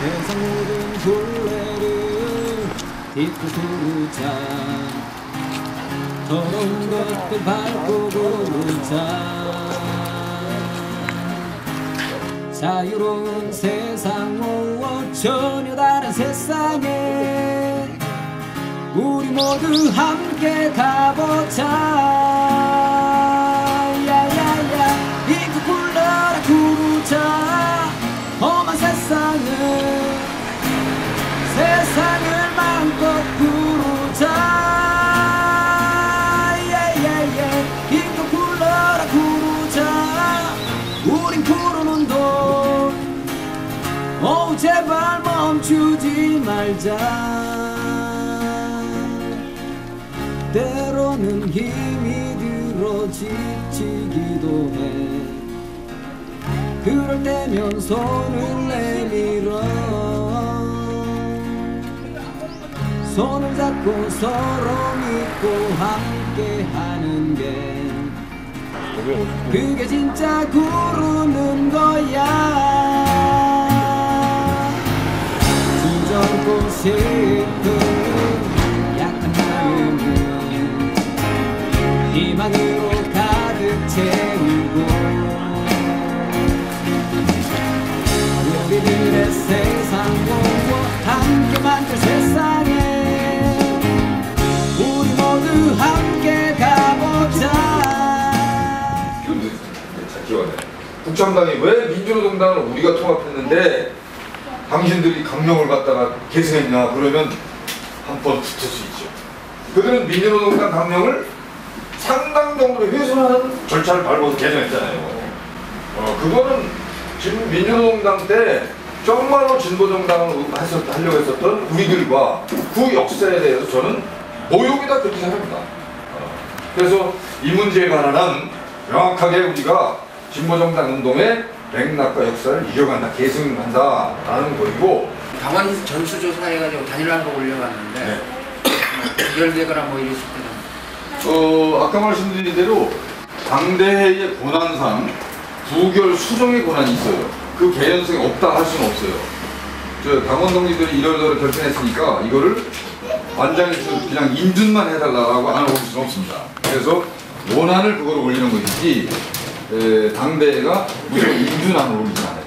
세상 모든 혼례를 딛고 부르자. 더러운 것들 밟고 부르자. 자유로운 세상, 전혀 다른 세상에 우리 모두 함께 가보자. 야야야, 이거 불러라 부르자. 험한 세상을 마음껏 부르자. 야야야, 이거 불러라 부르자. 우린 푸른 운동, 제발 멈추지 말자. 때로는 힘이 들어 지치기도 해. 그럴 때면 손을 내밀어. 손을 잡고 서로 믿고 함께 하는 게 그게 진짜 구르는 거야. 주저앉고 싶은 약한 마음은 희망으로 가득 채우고 우리들의 세상 모두 함께 만들 세상에 우리 모두 함께 가보자. 국정당이 왜 민주노동당을 우리가 통합했는데 당신들이 강령을 갖다가 계승했냐 그러면 한 번 붙을 수 있죠. 그들은 민주노동당 강령을 상당 정도로 훼손하는 절차를 밟아서 개정했잖아요. 그거는 지금 민주노동당 때 정말로 진보정당을 하려고 했었던 우리들과 그 역사에 대해서 저는 모욕이다 그렇게 생각합니다. 그래서 이 문제에 관한 명확하게 우리가 진보정당 운동의 맥락과 역사를 이어간다, 계승한다라는 거이고. 당원 전수조사 해가지고 단일화로 올려봤는데 네. 부결되거나 뭐 이랬을 때는 아까 말씀드린 대로 당대회의 권한상 부결 수정의 권한이 있어요. 그 개연성이 없다 할 수는 없어요. 저 당원 동지들이 이러저러 결정했으니까 이거를 관장에서 그냥 인준만 해달라고 안 하고 올 수는 없습니다. 그래서 원안을 그걸 올리는 것이지 당대회가 무조건 인준안을 올리지 않아요.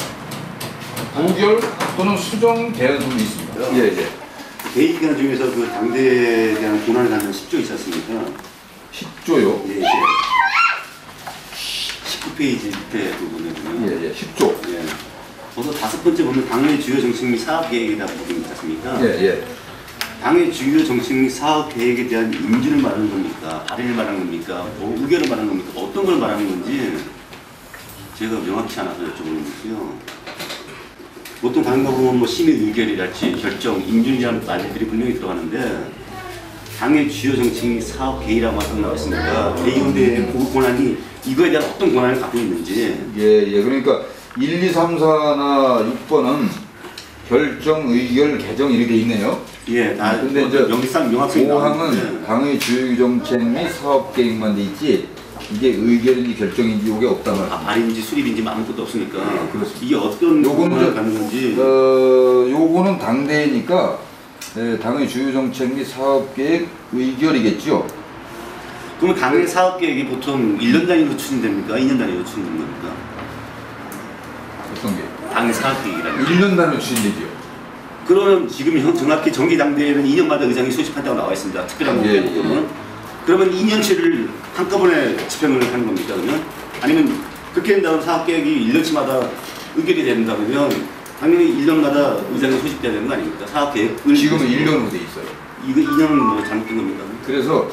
부결 또는 수정 개연성도 있습니다. 예. 대의기간 중에서 그 당대에 대한 권한을 갖는 10조 있지 않습니까? 10조요? 예. 19페이지 밑에 부분은 예. 10조. 예. 거기서 5번째 보면 당의 주요 정책 및 사업 계획이라고 부분이 있지 않습니까? 예. 당의 주요 정책 및 사업 계획에 대한 인준을 말하는 겁니까? 발의를 말하는 겁니까? 뭐 의결을 말하는 겁니까? 어떤 걸 말하는 건지 제가 명확치 않아서 여쭤보는 거고요. 보통 다른 거 보면 뭐 심의 의결이랄지 결정, 인준이라는 말들이 분명히 들어가는데 당의 주요 정책 및 사업 계획이라고 나와 있습니다. 대의원대의 그 권한이 이거에 대한 어떤 권한을 갖고 있는지. 예. 그러니까 1, 2, 3, 4나 6번은 결정, 의결, 개정 이렇게 돼 있네요. 예, 다 근데 이제 명확히 5항은 당의 주요 정책 및 사업 계획만 돼 있지 이게 의결인지 결정인지 이게 없다는 거예요. 발의인지 수립인지 아무것도 없으니까. 그렇습니다. 이게 어떤 요거는 가는 건지. 요거는 당대회니까 당의 주요 정책 및 사업 계획 의결이겠죠. 그러면 당의 사업 계획이 보통 1년 단위로 추진됩니까? 2년 단위로 추진됩니까? 어떤 게? 당의 사업 계획이라는. 1년 단위로 추진되죠. 그러면 지금 정확히 정기당대회는 2년마다 의장이 소집한다고 나와 있습니다. 특별한 경우는. 그러면 2년치를 한꺼번에 집행을 하는 겁니까? 그러면? 아니면 그렇게 된다면 사업 계획이 1년치마다 의결이 된다 그러면 당연히 1년마다 의장이 소집돼야 되는 거 아닙니까? 사업 계획을. 지금은 1년으로 돼 있어요. 이거 2년은 뭐 잘못된 겁니까? 그래서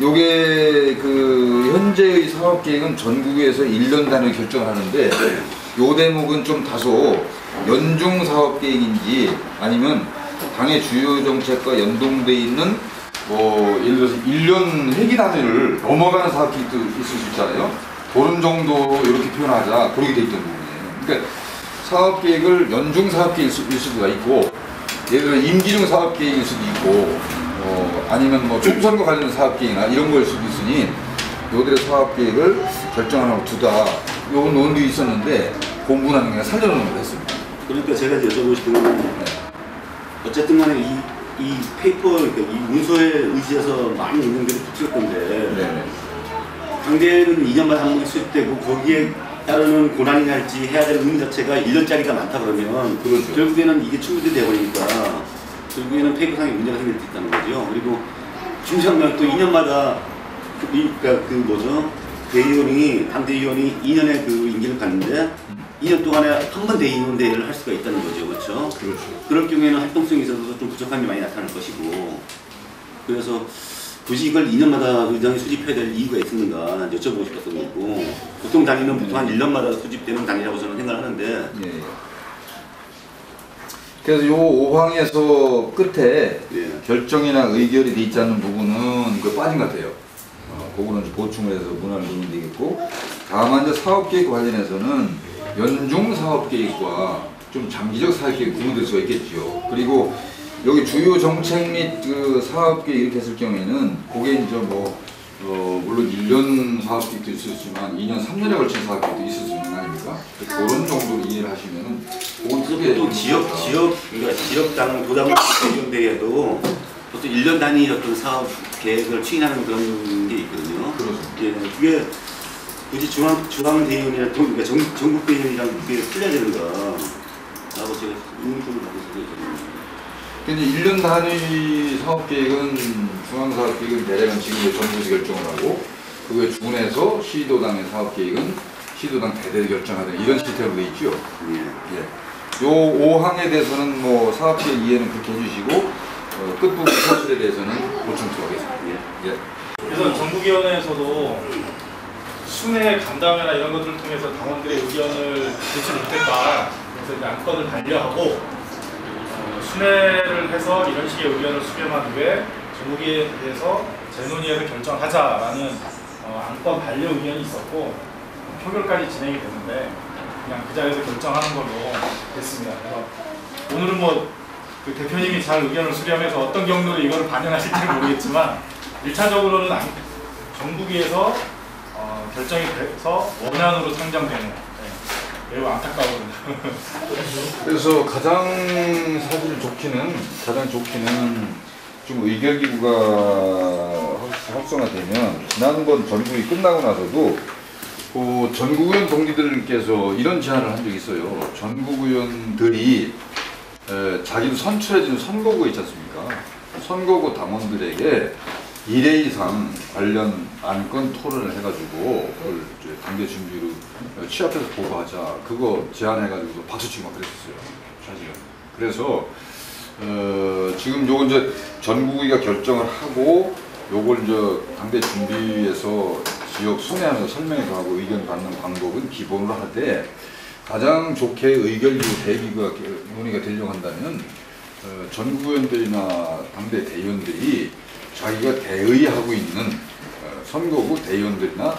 요게 그 현재의 사업 계획은 전국에서 1년 단위로 결정을 하는데 요 대목은 좀 다소 연중 사업 계획인지 아니면 당의 주요 정책과 연동돼 있는 뭐 예를 들어서 1년 회기 단위를 넘어가는 사업 계획도 있을 수 있잖아요. 그런 정도 이렇게 표현하자 그렇게 돼 있던 부분이에요. 그러니까 사업 계획을 연중 사업 계획일 수도 있고 예를 들어 임기중 사업 계획일 수도 있고 아니면 뭐 총선과 관련된 사업 계획이나 이런 거일 수도 있으니 요들의 사업 계획을 결정하라고 두다. 요 논의도 있었는데 공군하는 게 살려놓는 걸 했습니다. 그러니까 제가 여쭤보고 싶은 건 어쨌든 간에 이 페이퍼, 그러니까 이 문서에 의지해서 많은 인용들이 붙였던데 네. 당대는 2년마다 한 번씩 수집되고 거기에 따르는 고난이 할지 해야 될 의미 자체가 1년짜리가 많다 그러면 그렇죠. 결국에는 이게 충분히 돼버리니까 결국에는 페이퍼상에 문제가 생길 수 있다는 거죠. 그리고 중요한 또 2년마다 그러니까 그 뭐죠? 대의원이 당대의원이 2년의 그 임기를 갖는데 2년 동안에 한 번 대의원 대회를 할 수가 있다는 거죠, 그렇죠? 그렇죠. 그럴 경우에는 활동성에 있어서 좀 부족함이 많이 나타날 것이고, 그래서 굳이 이걸 2년마다 의장이 수집해야 될 이유가 있었는가 여쭤보고 싶었던 거고, 보통 단위는 보통 한 1년마다 수집되는 단위라고 저는 생각하는데. 예. 그래서 요 5항에서 끝에 예. 결정이나 의결이 돼 있지 않는 부분은 그 빠진 것 같아요. 그거는 보충을 해서 문화를 넣으면 되겠고, 다만 이제 사업계획 관련해서는 연중 사업계획과 좀 장기적 사업계획 구분될 수가 있겠죠. 그리고 여기 주요 정책 및 그 사업계획 이렇게 했을 경우에는 그게 이제 뭐 물론 1년 사업계획도 있었지만 2년, 3년에 걸친 사업계획도 있을 수 있는 거 아닙니까? 그런 정도로 이해를 하시면은 그건 크게 또 그러니까 지역당 도당 대의원대회도 보통 1년 단위 어떤 사업 계획을 추진하는 그런 게 있거든요. 그렇습니다. 예, 그게 굳이 중앙 대의원이랑 그러니까 전국 대의원이랑 그게 틀려야 되는가? 라고 제가 의문점을 갖고 있거든요. 근데 1년 단위 사업계획은 중앙사업계획은 대략은 지금 정부에서 결정을 하고, 그거에 준해서 시도당의 사업계획은 시도당 대대로 결정하는 이런 시스템으로 돼 있죠. 예. 요 5항에 대해서는 뭐 사업계획 이해는 그렇게 해주시고, 끝부분 사실에 대해서는 보충 들어가겠습니다. 예. 그래서 전국위원회에서도 순회 간담회나 이런 것들을 통해서 당원들의 의견을 제출 못했다. 그래서 이제 안건을 반려하고 순회를 해서 이런 식의 의견을 수렴한 후에 전국위에서 재논의해서 결정하자라는 안건 반려 의견이 있었고 표결까지 진행이 됐는데 그냥 그 자리에서 결정하는 걸로 됐습니다. 그래서 오늘은 뭐 그 대표님이 잘 의견을 수렴해서 어떤 경로로 이거를 반영하실지는 모르겠지만 1차적으로는 전국위에서 결정이 돼서 원안으로 상정되는 매우 안타까운. 그래서 가장 좋기는 좀 의결기구가 활성화되면 지난번 전국이 끝나고 나서도 전국의원 동지들께서 이런 제안을 한 적이 있어요. 전국의원들이 자기도 선출해준 선거구 있지 않습니까? 선거구 당원들에게 1회 이상 관련 안건 토론을 해가지고 그걸 당대 준비로 취합해서 보고하자, 그거 제안해가지고 박수치고 막 그랬었어요, 사실은. 그래서 지금 요거 이제 전국위가 결정을 하고 요걸 이제 당대 준비에서 지역 순회하면서 설명회도 하고 의견 받는 방법은 기본으로 하되, 가장 좋게 의결기구 대기구가 논의가 되려고 한다면 전국의원들이나 당대 대의원들이 자기가 대의하고 있는 선거구 대의원들이나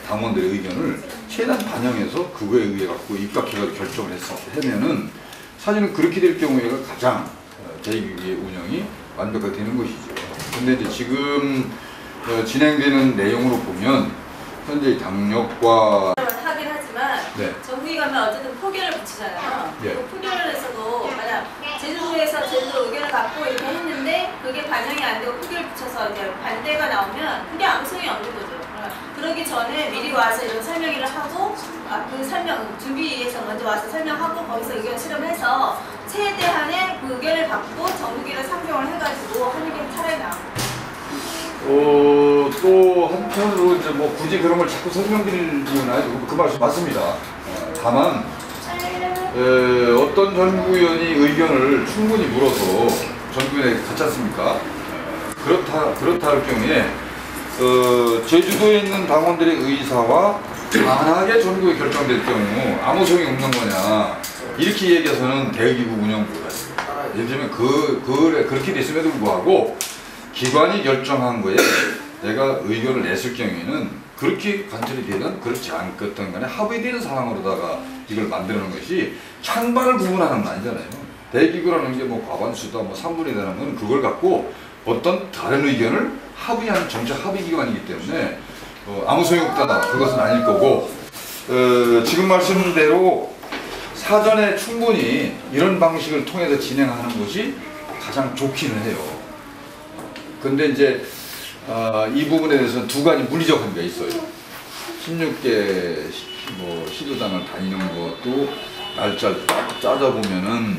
당원들의 의견을 최대한 반영해서 그거에 의해 갖고 입각해서 결정을 하면은 사실은 그렇게 될 경우에가 가장 대의기구의 운영이 완벽하게 되는 것이죠. 근데 이제 지금 진행되는 내용으로 보면 현재 당력과 하긴 하지만 네. 전국위 가면 어쨌든 포결을 붙이잖아요. 예. 그 포결을 해서도 만약 제주도에서 제주도 의견을 갖고 이렇게 했는데 그게 반영이 안 되고 포결을 붙여서 이제 반대가 나오면 그게 아무 소용이 없는 거죠. 그러기 전에 미리 와서 이런 설명회를 하고 그 설명 준비해서 먼저 와서 설명하고 거기서 의견 수렴해서 최대한의 그 의견을 받고 전국위를 상정을 해가지고 하는 게 차라리 나아요. 또 한편으로 이제 뭐 굳이 그런 걸 자꾸 설명드릴 이유는 아니고 그 말씀 맞습니다. 다만 어떤 전국위원이 의견을 충분히 물어서 전국위원회에 갔지 않습니까? 그렇다 할 경우에 제주도에 있는 당원들의 의사와 만약에 전국에 결정될 경우 아무 소용이 없는 거냐, 이렇게 얘기해서는 대의기구 운영 불가능합니다. 예를 들면 그렇게 됐음에도 불구하고 기관이 결정한 거에 내가 의견을 냈을 경우에는 그렇게 관철이 되든 그렇지 않겠든 간에 합의되는 상황으로다가 이걸 만드는 것이 찬반을 구분하는 건 아니잖아요. 대기구라는 게 뭐 과반수다 뭐 3분의 1이라는 건 그걸 갖고 어떤 다른 의견을 합의하는 정책 합의 기관이기 때문에 아무 소용없다, 그것은 아닐 거고, 지금 말씀대로 사전에 충분히 이런 방식을 통해서 진행하는 것이 가장 좋기는 해요. 근데 이제 이 부분에 대해서는 두 가지 물리적 한계가 있어요. 16개 뭐 시도당을 다니는 것도 날짜를 짜자보면은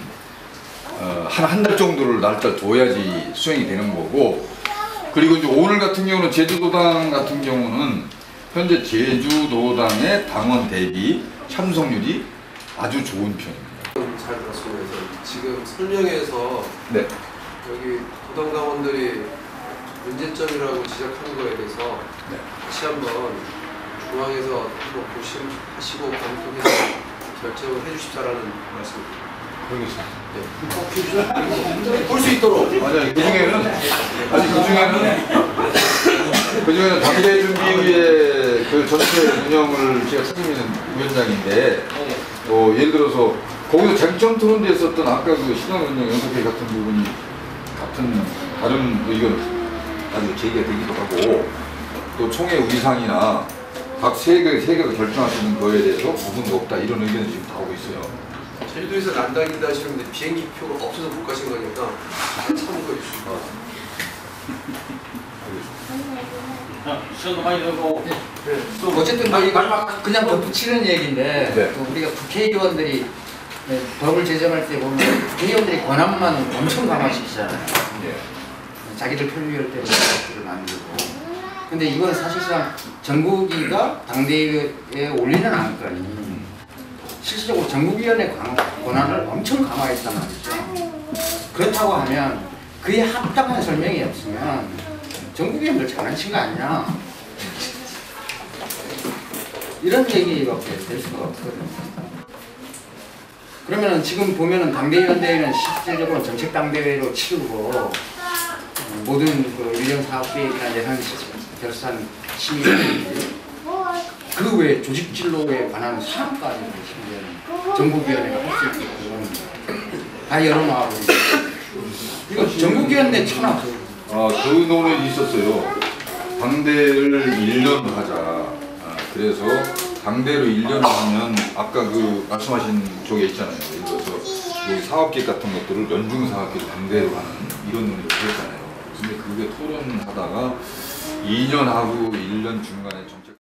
한 달 정도를 날짜를 둬야지 수행이 되는 거고, 그리고 이제 오늘 같은 경우는 제주도당 같은 경우는 현재 제주도당의 당원 대비 참석률이 아주 좋은 편입니다. 잘 들었습니다. 지금 설명에서 네. 여기 도당 당원들이 문제점이라고 지적한 거에 대해서 네. 다시 한번 중앙에서 한번 하시고 검토해서 결정을 해주십사라는 말씀입니다. 그러겠습니다. 볼 수 있도록. 아니 그중에는 당대준비위의 그 전체 운영을 제가 책임지는 위원장인데, 예를 들어서 거기서 쟁점 토론에 있었던 아까 그 신앙운동 연석회 같은 부분이 다른 의견을 가지고 제기가 되기도 하고, 또 총회 의상이나 각 세계가 결정할 수 있는 거에 대해서 부분도 없다, 이런 의견이 지금 나오고 있어요. 제주도에서 난다긴다 하시는데 비행기 표가 없어서 못 가신 거니까 잘 참고해 주시고. 시간도 많이 들고. 또 어쨌든 뭐 이거 그냥 덧붙이는 얘기인데 네. 또 우리가 국회의원들이 법을 제정할 때 보면 국회의원들이 권한만 엄청 강화시키잖아요. 자기들 편리할 때는 법을 만들고. 근데 이건 사실상 정부기가 당대회에 올리는 안건이 실질적으로 정부위원회 권한을 엄청 강화했단 말이죠. 그렇다고 하면 그에 합당한 설명이 없으면 정부위원들 장난친 거 아니냐, 이런 얘기밖에 될 수가 없거든요. 그러면 지금 보면은 당대위원대회는 실질적으로 정책당대회로 치르고 모든 그 1년 사업계획이나 예산 결산 심의를 그 외에 조직진로에 관한 사항까지 정부위원회가 할 수 있게끔 다 열어놔고 이거 정부위원회 천하. 그 논의가 있었어요. 당대를 1년 하자. 그래서 당대로 1년 하면 아까 그 말씀하신 쪽에 있잖아요. 예를 들어서 여기 사업계획 같은 것들을 연중 사업계획 당대로 하는 이런 논의를 했잖아요. 근데 그게 토론하다가 2년 하고 1년 중간에 정책